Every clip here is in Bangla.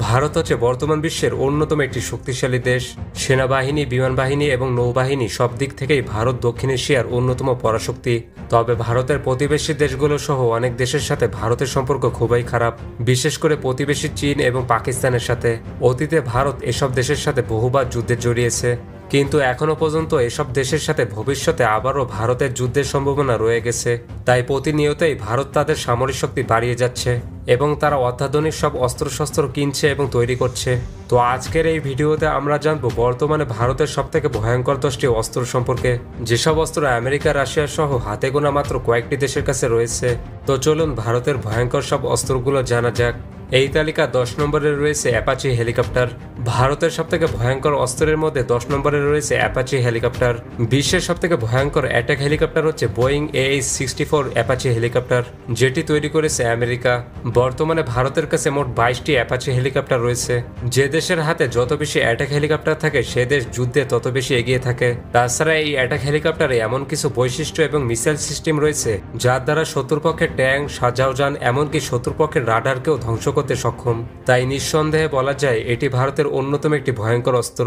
ভারত হচ্ছে বর্তমান বিশ্বের অন্যতম একটি শক্তিশালী দেশ। সেনাবাহিনী, বিমান বাহিনী এবং নৌবাহিনী সব দিক থেকেই ভারত দক্ষিণ এশিয়ার অন্যতম পরাশক্তি। তবে ভারতের প্রতিবেশী দেশগুলো সহ অনেক দেশের সাথে ভারতের সম্পর্ক খুবই খারাপ, বিশেষ করে প্রতিবেশী চীন এবং পাকিস্তানের সাথে। অতীতে ভারত এসব দেশের সাথে বহুবার যুদ্ধে জড়িয়েছে, কিন্তু এখনো পর্যন্ত এসব দেশের সাথে ভবিষ্যতে আবারও ভারতের যুদ্ধের সম্ভাবনা রয়ে গেছে। তাই প্রতিনিয়তই ভারত তাদের সামরিক শক্তি বাড়িয়ে যাচ্ছে এবং তারা অত্যাধুনিক সব অস্ত্রশস্ত্র কিনছে এবং তৈরি করছে। তো আজকের এই ভিডিওতে আমরা জানবো বর্তমানে ভারতের সবথেকে ভয়ঙ্কর 10টি অস্ত্র সম্পর্কে, যেসব অস্ত্র আমেরিকা, রাশিয়া সহ হাতে গোনা মাত্র কয়েকটি দেশের কাছে রয়েছে। তো চলুন ভারতের ভয়ঙ্কর সব অস্ত্রগুলো জানা যাক। এই তালিকা 10 নম্বরে রয়েছে অ্যাপাচি হেলিকপ্টার। ভারতের সবথেকে ভয়ঙ্কর অস্ত্রের মধ্যে 10 নম্বরে রয়েছে অ্যাপাচি হেলিকপ্টার। বিশ্বের সবথেকে ভয়ঙ্কর অ্যাটাক হেলিকপ্টার হচ্ছে বোয়িং AH-64 অ্যাপাচি হেলিকপ্টার, যেটি তৈরি করেছে আমেরিকা। বর্তমানে ভারতের কাছে মোট 22টি অ্যাপাচি হেলিকপ্টার রয়েছে। যে দেশের হাতে যত বেশি অ্যাটাক হেলিকপ্টার থাকে সে দেশ যুদ্ধে তত বেশি এগিয়ে থাকে। তাছাড়া এই অ্যাটাক হেলিকপ্টারে এমন কিছু বৈশিষ্ট্য এবং মিসাইল সিস্টেম রয়েছে যার দ্বারা শত্রুপক্ষের ট্যাঙ্ক, সাজাওযান, এমনকি শত্রুপক্ষের রাডারকেও ধ্বংস করতে সক্ষম। তাই নিঃসন্দেহে বলা যায় এটি ভারতের অন্যতম একটি ভয়ঙ্কর অস্ত্র।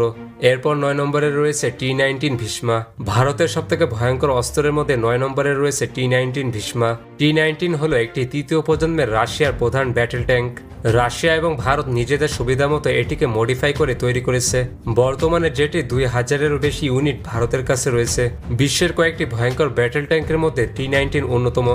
এরপর 9 নম্বরে রয়েছে T-19 ভীষ্মা। ভারতের সবথেকে ভয়ঙ্কর অস্ত্রের মধ্যে 9 নম্বরে রয়েছে T-19 ভীষ্মা। T-19 হলো একটি তৃতীয় প্রজন্মের রাশিয়ার প্রধান ব্যাটেল ট্যাঙ্ক। রাশিয়া এবং ভারত নিজেদের সুবিধা মতো এটিকে মডিফাই করে তৈরি করেছে। বর্তমানে যেটি 2000-এরও বেশি ইউনিট ভারতের কাছে রয়েছে। বিশ্বের কয়েকটি ভয়ঙ্কর ব্যাটেল ট্যাঙ্কের মধ্যে T-19 অন্যতম।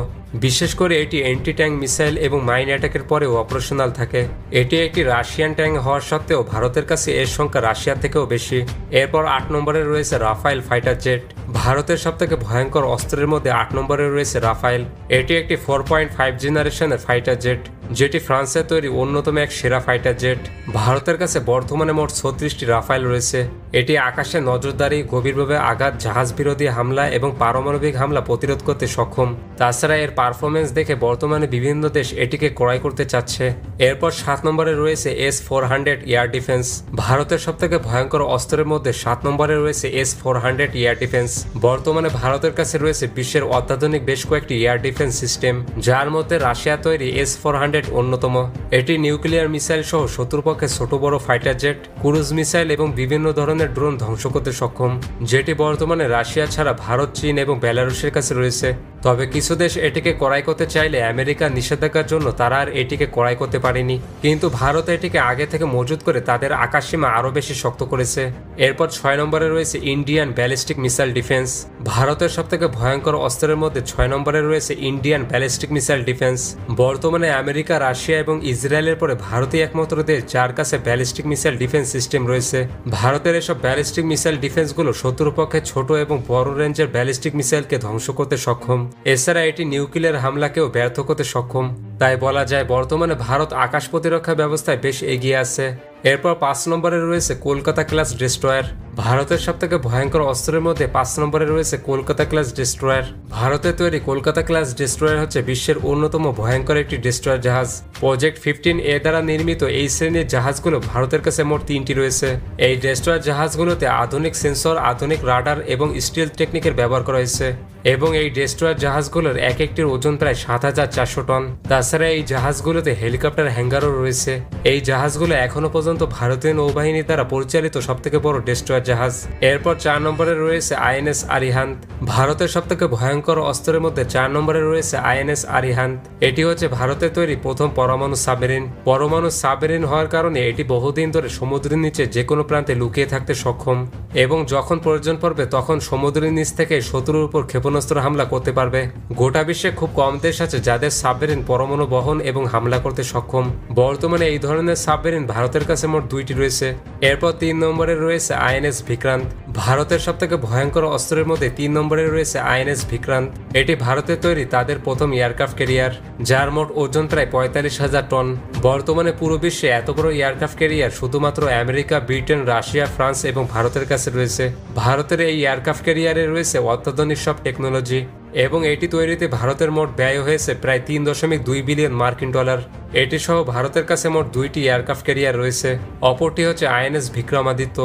বিশেষ করে এটি অ্যান্টি ট্যাঙ্ক মিসাইল এবং মাইন অ্যাটাকের পরেও অপারেশনাল থাকে। এটি একটি রাশিয়ান ট্যাঙ্ক হওয়ার সত্ত্বেও ভারতের কাছে এর সংখ্যা রাশিয়ার থেকেও বেশি। এরপর 8 নম্বরে রয়েছে রাফায়েল ফাইটার জেট। ভারতের সবথেকে ভয়ঙ্কর অস্ত্রের মধ্যে 8 নম্বরে রয়েছে রাফায়েল। এটি একটি 4.5 জেনারেশনের ফাইটার জেট, যেটি ফ্রান্সের তৈরি অন্যতম এক সেরা ফাইটার জেট। ভারতের কাছে বর্তমানে মোট 36টি রাফায়েল রয়েছে। এটি আকাশে নজরদারি, গভীরভাবে আঘাত, জাহাজ বিরোধী হামলা এবং পারমাণবিক হামলা প্রতিরোধ করতে সক্ষম। তাছাড়া এর পারফরমেন্স দেখে বর্তমানে বিভিন্ন দেশ এটিকে ক্রয় করতে চাচ্ছে। এরপর 7 নম্বরে রয়েছে S-400 এয়ার ডিফেন্স। ভারতের সবথেকে ভয়ঙ্কর অস্ত্রের মধ্যে 7 নম্বরে রয়েছে S-400 এয়ার ডিফেন্স। বর্তমানে ভারতের কাছে রয়েছে বিশ্বের অত্যাধুনিক বেশ কয়েকটি এয়ার ডিফেন্স সিস্টেম, যার মধ্যে রাশিয়া তৈরি S-400 অন্যতম। এটি নিউক্লিয়ার মিসাইল সহ শত্রুপক্ষের ছোট বড় ফাইটার জেট, ক্রুজ মিসাইল এবং বিভিন্ন ধরনের ড্রোন ধ্বংস করতে সক্ষম, যেটি বর্তমানে রাশিয়া ছাড়া ভারত, চীন এবং বেলারুশের কাছে রয়েছে। তবে কিছু দেশ এটিকে ক্রয় করতে চাইলে আমেরিকার নিষেধাজ্ঞার জন্য তারা আর এটিকে ক্রয় করতে পারেনি, কিন্তু ভারত এটিকে আগে থেকে মজুত করে তাদের আকাশসীমা আরও বেশি শক্ত করেছে। এরপর 6 নম্বরে রয়েছে ইন্ডিয়ান ব্যালিস্টিক মিসাইল ডিফেন্স। ভারতের সবথেকে ভয়ঙ্কর অস্ত্রের মধ্যে 6 নম্বরে রয়েছে ইন্ডিয়ান ব্যালিস্টিক মিসাইল ডিফেন্স। বর্তমানে আমেরিকা, রাশিয়া এবং ইসরায়েলের পরে ভারতই একমাত্র দেশ যার কাছে ব্যালিস্টিক মিসাইল ডিফেন্স সিস্টেম রয়েছে। ভারতের এসব ব্যালিস্টিক মিসাইল ডিফেন্সগুলো শত্রুপক্ষের ছোট এবং বড় রেঞ্জের ব্যালিস্টিক মিসাইলকে ধ্বংস করতে সক্ষম। এছাড়া এটি নিউক্লিয়ার হামলাকেও ব্যর্থ করতে সক্ষম। তাই বলা যায় বর্তমানে ভারত আকাশ প্রতিরক্ষা ব্যবস্থায় বেশ এগিয়ে আছে। এরপর 5 নম্বরে রয়েছে কলকাতা ক্লাস ডেস্ট্রয়ার। ভারতের সবথেকে ভয়ঙ্কর অস্ত্রের মধ্যে 5 নম্বরে রয়েছে কলকাতা ক্লাস ডেস্ট্রয়ার। ভারতের তৈরি কলকাতা ক্লাস ডেস্ট্রয়ার হচ্ছে বিশ্বের অন্যতম ভয়ঙ্কর একটি ডেস্ট্রয়ার জাহাজ। প্রজেক্ট 15A দ্বারা নির্মিত এই শ্রেণীর জাহাজগুলো ভারতের কাছে মোট 3টি রয়েছে। এই ডেস্ট্রয়ার জাহাজগুলোতে আধুনিক সেন্সর, আধুনিক রাডার এবং স্টিল টেকনিকের ব্যবহার করা হয়েছে এবং এই ডেস্ট্রয়ার জাহাজগুলোর এক একটির ওজন প্রায় 7400 টন। তাছাড়া এই জাহাজগুলোতে হেলিকপ্টার হ্যাঙ্গারও রয়েছে। এই জাহাজগুলো এখনো পর্যন্ত ভারতীয় নৌবাহিনী দ্বারা পরিচালিত সবথেকে বড় ডেস্ট্রয়ার জাহাজ। এরপর 4 নম্বরে রয়েছে INS আরিহান্ত। ভারতের সবথেকে ভয়ঙ্কর অস্ত্রের মধ্যে 4 নম্বরে রয়েছে INS আরিহান্ত। এটি হচ্ছে ভারতের তৈরি প্রথম পরমাণু সাবমেরিন। পরমাণু সাবমেরিন হওয়ার কারণে এটি বহুদিন ধরে সমুদ্রের নিচে যে কোনো প্রান্তে লুকিয়ে থাকতে সক্ষম এবং যখন প্রয়োজন পড়বে তখন সমুদ্রের নিচ থেকে শত্রুর উপর ক্ষেপণাস্ত্র হামলা করতে পারবে। গোটা বিশ্বে খুব কম দেশ আছে যাদের সাবমেরিন পরমাণু বহন এবং হামলা করতে সক্ষম। বর্তমানে এই ধরনের সাবমেরিন ভারতের কাছে মোট 2টি রয়েছে। এরপর 3 নম্বরে রয়েছে INS বিক্রান্ত। ভারতের সবথেকে ভয়ঙ্কর অস্ত্রের মধ্যে 3 নম্বরে রয়েছে INS বিক্রান্ত। এটি ভারতের তৈরি তাদের প্রথম এয়ারক্রাফট ক্যারিয়ার, যার মোট ওজন প্রায় 45,000 টন। বর্তমানে পুরো বিশ্বে এত বড় এয়ারক্রাফট ক্যারিয়ার শুধুমাত্র আমেরিকা, ব্রিটেন, রাশিয়া, ফ্রান্স এবং ভারতের কাছে রয়েছে। ভারতের এই এয়ারক্রাফট ক্যারিয়ারে রয়েছে অত্যাধুনিক সব টেকনোলজি এবং এটি তৈরিতে ভারতের মোট ব্যয় হয়েছে প্রায় 3.2 বিলিয়ন মার্কিন ডলার। এটি সহ ভারতের কাছে মোট 2টি এয়ারক্রাফট ক্যারিয়ার রয়েছে, অপরটি হচ্ছে আইএনএস বিক্রমাদিত্য।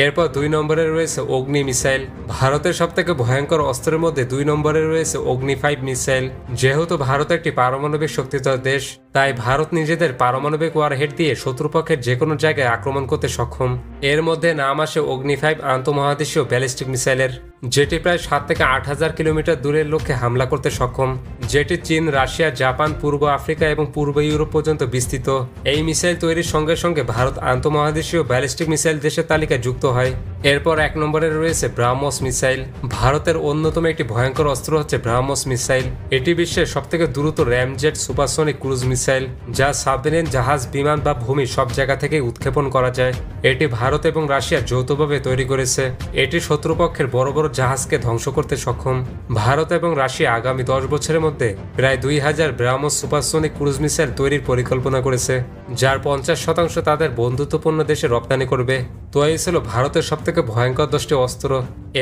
এরপর 2 নম্বরে রয়েছে অগ্নি মিসাইল। ভারতের সবথেকে ভয়ঙ্কর অস্ত্রের মধ্যে 2 নম্বরে রয়েছে অগ্নি 5 মিসাইল। যেহেতু ভারত একটি পারমাণবিক শক্তিধর দেশ, তাই ভারত নিজেদের পারমাণবিক ওয়ারহেড দিয়ে শত্রুপক্ষের যে কোনো জায়গায় আক্রমণ করতে সক্ষম। এর মধ্যে নাম আসে অগ্নি 5 আন্তঃমহাদেশীয় ব্যালিস্টিক মিসাইলের, যেটি প্রায় 7 থেকে 8,000 কিলোমিটার দূরের লক্ষ্যে হামলা করতে সক্ষম, যেটি চীন, রাশিয়া, জাপান, পূর্ব আফ্রিকা এবং পূর্ব ইউরোপ পর্যন্ত বিস্তৃত। এই মিসাইল তৈরির সঙ্গে সঙ্গে ভারত আন্তঃমহাদেশীয় ব্যালিস্টিক মিসাইল দেশের তালিকায় যুক্ত হয়। এরপর 1 নম্বরে রয়েছে ব্রাহ্মস মিসাইল। ভারতের অন্যতম একটি ভয়ঙ্কর অস্ত্র হচ্ছে ব্রাহ্মস মিসাইল। এটি বিশ্বের সবথেকে দ্রুত র্যামজেট সুপারসনিক ক্রুজ মিসাইল, যা সাবমেরিন, জাহাজ, বিমান বা ভূমি সব জায়গা থেকে উৎক্ষেপণ করা যায়। এটি ভারত এবং রাশিয়া যৌথভাবে তৈরি করেছে। এটি শত্রুপক্ষের বড় বড় জাহাজকে ধ্বংস করতে সক্ষম। ভারত এবং রাশিয়া আগামী 10 বছরের মধ্যে প্রায় 2000 ব্রাহ্মস সুপারসনিক ক্রুজ মিসাইল তৈরির পরিকল্পনা করেছে, যার 50% তাদের বন্ধুত্বপূর্ণ দেশে রপ্তানি করবে। তো এই ছিল ভারতের সবথেকে ভয়ঙ্কর 10টি অস্ত্র।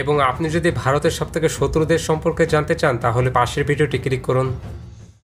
এবং আপনি যদি ভারতের সবথেকে শত্রু দেশ সম্পর্কে জানতে চান, তাহলে পাশের ভিডিওটি ক্লিক করুন।